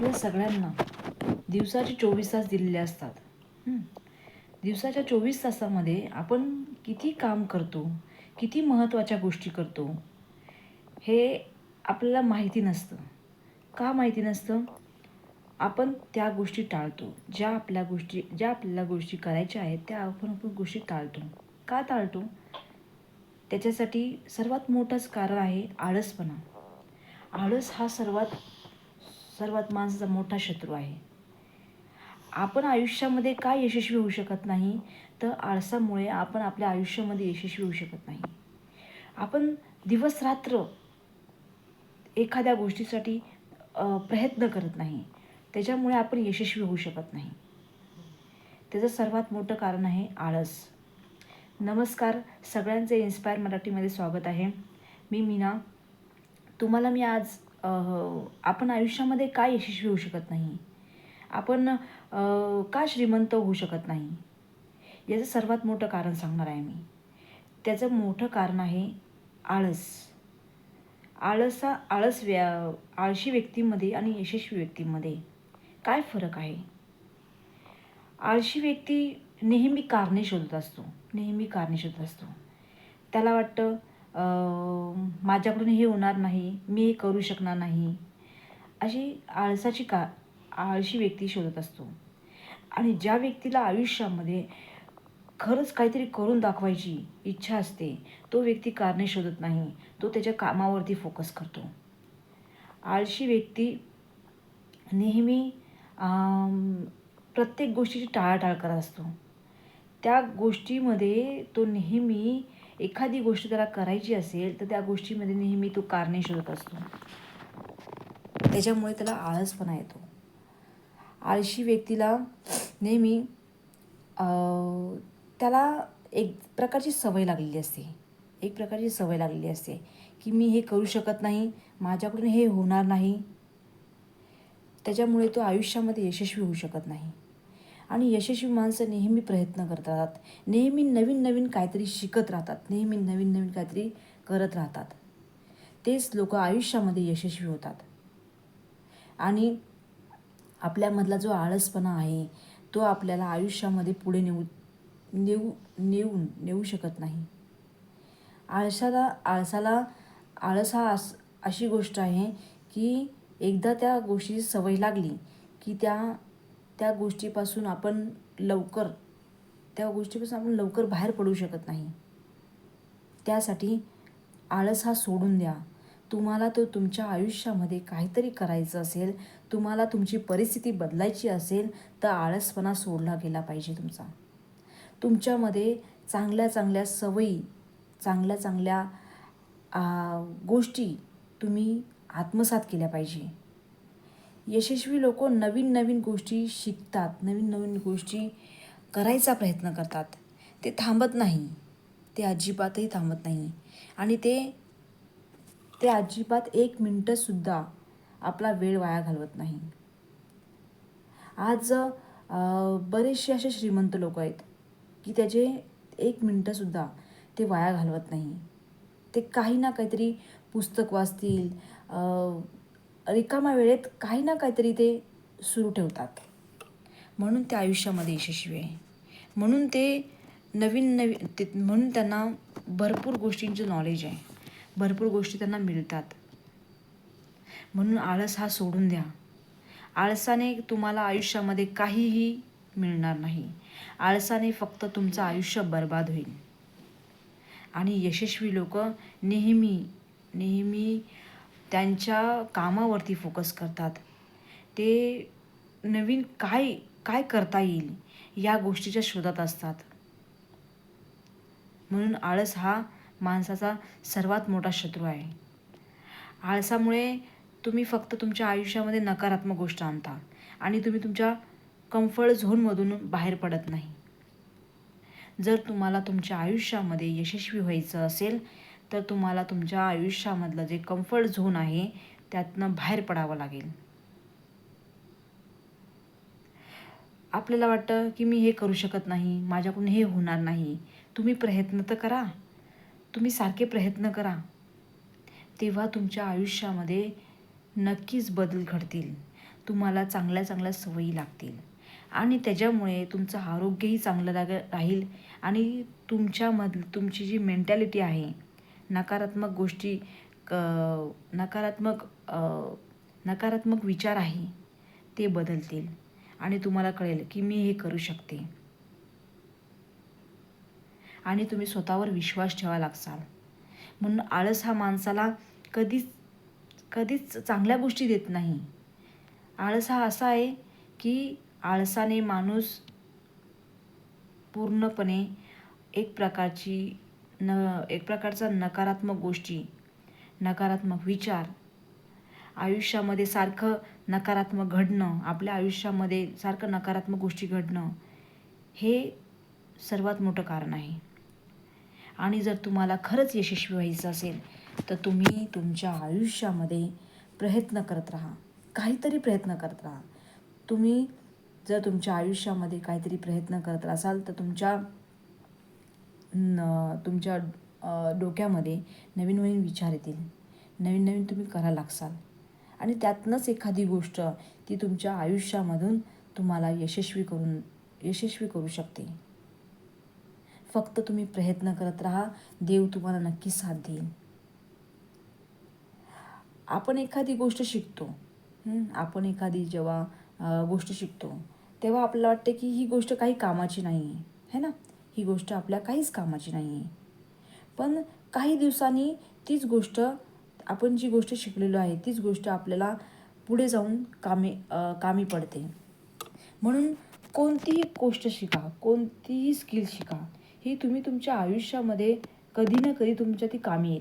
आपल्या सगळ्यांना दिवसाचे 24 तास दिलेले असतात. दिवसाच्या 24 तासामध्ये आपण किती काम करतो, किती महत्त्वाच्या गोष्टी करतो, हे आपल्याला माहिती नसतं. का माहिती नसतं? आपण त्या गोष्टी टाळतो. ज्या आपल्याला गोष्टी करायच्या आहेत, त्या आपण गोष्टी टाळतो. का टाळतो? त्याच्यासाठी सर्वात मोठंच कारण आहे आळसपणा. आळस हा सर्वात माणसाचा मोठा शत्रू आहे. आपण आयुष्यामध्ये का यशस्वी होऊ शकत नाही? तर आळसामुळे आपण आपल्या आयुष्यामध्ये यशस्वी होऊ शकत नाही. आपण दिवस-रात्र एखाद्या गोष्टीसाठी प्रयत्न करत नाही. त्याच्यामुळे आपण यशस्वी होऊ शकत नाही. त्याचं सर्वात मोठं कारण आहे आळस. नमस्कार, सगळ्यांचे इन्स्पायर मराठीमध्ये स्वागत आहे. मी मीना. तुम्हाला मी आज आपण आयुष्यामध्ये का यशस्वी होऊ शकत नाही, आपण का श्रीमंत होऊ शकत नाही, याचं सर्वात मोठं कारण सांगणार आहे मी. त्याचं मोठं कारण आहे आळस. आळशी व्यक्तीमध्ये आणि यशस्वी व्यक्तीमध्ये काय फरक आहे? आळशी व्यक्ती नेहमी कारणे शोधत असतो. त्याला वाटतं माझ्याकडून हे होणार नाही, मी हे करू शकणार नाही, अशी आळशी व्यक्ती शोधत असतो. आणि ज्या व्यक्तीला आयुष्यामध्ये खरंच काहीतरी करून दाखवायची इच्छा असते, तो व्यक्ती कारणे शोधत नाही, तो त्याच्या कामावरती फोकस करतो. आळशी व्यक्ती नेहमी प्रत्येक गोष्टीची टाळाटाळ करत असतो. त्या गोष्टीमध्ये तो नेहमी एखादी गोष्ट त्याला करायची असेल तर त्या गोष्टीमध्ये नेहमी तो कारणे शोधत असतो. त्याच्यामुळे त्याला आळसपणा येतो. आळशी व्यक्तीला नेहमी त्याला एक प्रकारची सवय लागलेली असते की मी हे करू शकत नाही, माझ्याकडून हे होणार नाही. त्याच्यामुळे तो आयुष्यामध्ये यशस्वी होऊ शकत नाही. आणि यशस्वी माणसं नेहमी प्रयत्न करत राहतात, नेहमी नवीन नवीन काहीतरी शिकत राहतात, नेहमी नवीन नवीन काहीतरी करत राहतात. तेच लोक आयुष्यामध्ये यशस्वी होतात. आणि आपल्यामधला जो आळसपणा आहे तो आपल्याला आयुष्यामध्ये पुढे नेऊ शकत नाही. आळस हा अशी गोष्ट आहे की एकदा त्या गोष्टीची सवय लागली की त्या गोष्टीपासून आपण लवकर बाहेर पडू शकत नाही. त्यासाठी आळस हा सोडून द्या. तुम्हाला तो तुमच्या आयुष्यामध्ये काहीतरी करायचं असेल, तुम्हाला तुमची परिस्थिती बदलायची असेल तर आळसपणा सोडला गेला पाहिजे. तुमच्यामध्ये चांगल्या चांगल्या सवयी, चांगल्या चांगल्या गोष्टी तुम्ही आत्मसात केल्या पाहिजे. यशस्वी लोक नवीन नवीन गोष्टी शिकतात, नवीन नवीन गोष्टी करायचा प्रयत्न करतात. ते थांबत नाही, ते अजिबातही थांबत नाही. आणि ते अजिबात 1 मिनटंसुद्धा आपला वेळ वाया घालवत नाही. आज बरेचसे असे श्रीमंत लोक आहेत की त्याचे 1 मिनटंसुद्धा ते वाया घालवत नाही. ते काही ना काहीतरी पुस्तक वाचतील, रिकाम्या वेळेत काही ना काहीतरी ते सुरू ठेवतात. म्हणून ते आयुष्यामध्ये यशस्वी आहे. म्हणून म्हणून त्यांना भरपूर गोष्टींचं नॉलेज आहे, भरपूर गोष्टी त्यांना मिळतात. म्हणून आळस हा सोडून द्या. आळसाने तुम्हाला आयुष्यामध्ये काहीही मिळणार नाही. आळसाने फक्त तुमचं आयुष्य बर्बाद होईल. आणि यशस्वी लोक नेहमी त्यांच्या कामावरती फोकस करतात. ते नवीन काय करता येईल या गोष्टीच्या शोधात असतात. म्हणून आळस हा माणसाचा सर्वात मोठा शत्रू आहे. आळसामुळे तुम्ही फक्त तुमच्या आयुष्यामध्ये नकारात्मक गोष्ट आणता आणि तुम्ही तुमच्या कम्फर्ट झोनमधून बाहेर पडत नाही. जर तुम्हाला तुमच्या आयुष्यामध्ये यशस्वी व्हायचं असेल तर तुम्हाला तुमच्या आयुष्यामधलं जे कम्फर्ट झोन आहे त्यातनं बाहेर पडावं लागेल. आपल्याला वाटतं की मी हे करू शकत नाही, माझ्याकडून हे होणार नाही. तुम्ही प्रयत्न तर करा, तुम्ही सारखे प्रयत्न करा, तेव्हा तुमच्या आयुष्यामध्ये नक्कीच बदल घडतील. तुम्हाला चांगल्या चांगल्या सवयी लागतील आणि त्याच्यामुळे तुमचं आरोग्यही चांगलं राहील आणि तुमची जी मेंटॅलिटी आहे, नकारात्मक गोष्टी नकारात्मक नकारात्मक विचार आहे ते बदलतील आणि तुम्हाला कळेल की मी हे करू शकते आणि तुम्ही स्वतःवर विश्वास ठेवायला लागसाल. म्हणून आळस हा माणसाला कधीच चांगल्या गोष्टी देत नाही. आळस हा असा आहे की आळसाने माणूस पूर्णपणे एक प्रकारचा नकारात्मक गोष्टी, नकारात्मक विचार, आयुष्यामध्ये सारखं नकारात्मक घडणं, आपल्या आयुष्यामध्ये सारखं नकारात्मक गोष्टी घडणं हे सर्वात मोठं कारण आहे. आणि जर तुम्हाला खरंच यशस्वी व्हायचं असेल तर तुम्ही तुमच्या आयुष्यामध्ये प्रयत्न करत राहा, काहीतरी प्रयत्न करत राहा. तुम्ही जर तुमच्या आयुष्यामध्ये काहीतरी प्रयत्न करत असाल तर तुमच्या डोक्यामध्ये नवीन नवीन विचार येतील, नवीन नवीन तुम्ही करायला लागसाल आणि त्यातनंच एखादी गोष्ट ती तुमच्या आयुष्यामधून तुम्हाला यशस्वी करू शकते. फक्त तुम्ही प्रयत्न करत राहा, देव तुम्हाला नक्की साथ देईल. आपण एखादी गोष्ट शिकतो, आपण एखादी जेव्हा गोष्ट शिकतो तेव्हा आपल्याला वाटते की ही गोष्ट काही कामाची नाही आहे, है ना, ही गोष्ट आपल्या काहीच कामाची नाही आहे. पण काही दिवसांनी तीच गोष्ट, आपण जी गोष्ट शिकलेलो आहे तीच गोष्ट आपल्याला पुढे जाऊन कामी पडते. म्हणून कोणतीही गोष्ट शिका, कोणतीही स्किल शिका, ही तुम्ही तुमच्या आयुष्यामध्ये कधी ना कधी तुमच्या ती कामी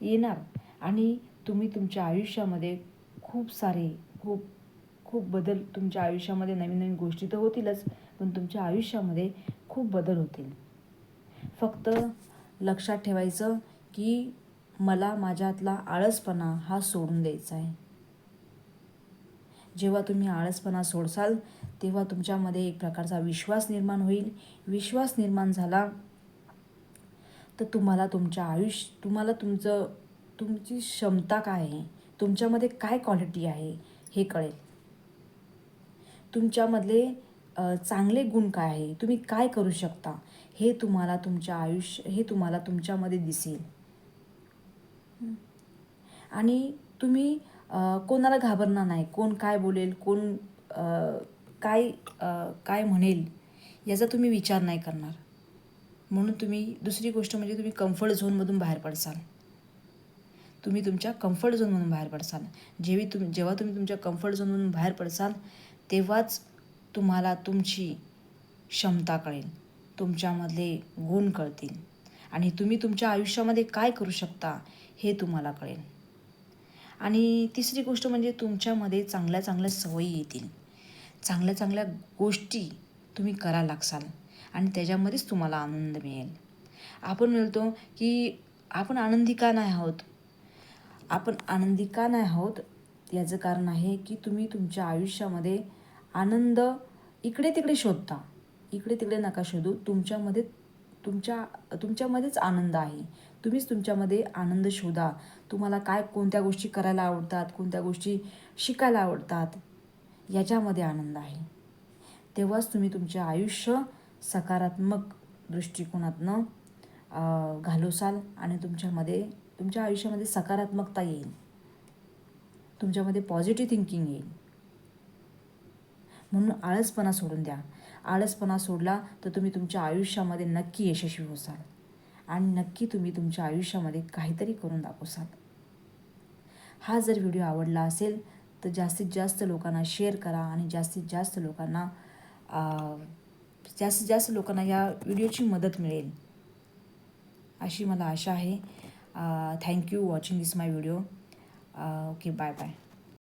येणार आणि तुम्ही तुमच्या आयुष्यामध्ये खूप बदल, तुमच्या आयुष्यामध्ये नवीन नवीन गोष्टी तर होतीलच, पण तुमच्या आयुष्यामध्ये खूप बदल होतील. फक्त लक्षात ठेवायचं की मला माझ्यातला आळसपणा हा सोडून द्यायचा आहे. जेव्हा तुम्ही आळसपणा सोडसाल तेव्हा तुमच्यामध्ये एक प्रकारचा विश्वास निर्माण होईल. विश्वास निर्माण झाला तर तुम्हाला तुमची क्षमता काय आहे, तुमच्यामध्ये काय क्वालिटी आहे हे कळेल. तुमच्यामधले चांगले गुण काय आहे, तुम्ही काय करू शकता हे तुम्हाला तुमच्यामध्ये दिसेल. आणि तुम्ही कोणाला घाबरणार नाही. कोण काय बोलेल, कोण काय म्हणेल याचा तुम्ही विचार नाही करणार. म्हणून दुसरी गोष्ट म्हणजे तुम्ही कम्फर्ट झोनमधून बाहेर पडसाल. तुम्ही तुमच्या कम्फर्ट झोनमधून बाहेर पडसाल. जेव्हा तुम्ही तुमच्या कम्फर्ट झोनमधून बाहेर पडसाल तेव्हाच तुम्हाला तुमची क्षमता कळेल, तुमच्यामधले गुण कळतील आणि तुम्ही तुमच्या आयुष्यामध्ये काय करू शकता हे तुम्हाला कळेल. आणि तिसरी गोष्ट म्हणजे तुमच्यामध्ये चांगल्या चांगल्या सवयी येतील, चांगल्या चांगल्या गोष्टी तुम्ही करायला लागसाल आणि त्याच्यामध्येच तुम्हाला आनंद मिळेल. आपण म्हणतो की आपण आनंदी का नाही आहोत, याचं कारण आहे की तुम्ही तुमच्या आयुष्यामध्ये आनंद इकडे तिकडे शोधता. इकडे तिकडे नका शोधू. तुमच्यामध्येच आनंद आहे. तुम्हीच तुमच्यामध्ये आनंद शोधा. तुम्हाला कोणत्या गोष्टी करायला आवडतात, कोणत्या गोष्टी शिकायला आवडतात, याच्यामध्ये आनंद आहे. तेव्हाच तुम्ही तुमचे आयुष्य सकारात्मक दृष्टिकोनातनं घालवसाल आणि तुमच्या आयुष्यामध्ये सकारात्मकता येईल, तुमच्यामध्ये पॉझिटिव्ह थिंकिंग येईल. म्हणून आळसपणा सोडून द्या. आळसपणा सोडला तर तुम्ही तुमच्या आयुष्यामध्ये नक्की यशस्वी होसाल आणि नक्की तुम्ही तुमच्या आयुष्यामध्ये काहीतरी करून दाखवसाल. हा जर व्हिडिओ आवडला असेल तर जास्तीत जास्त लोकांना शेअर करा आणि जास्तीत जास्त लोकांना या व्हिडिओची मदत मिळेल अशी मला आशा आहे. Thank you watching this my video. Okay, bye bye.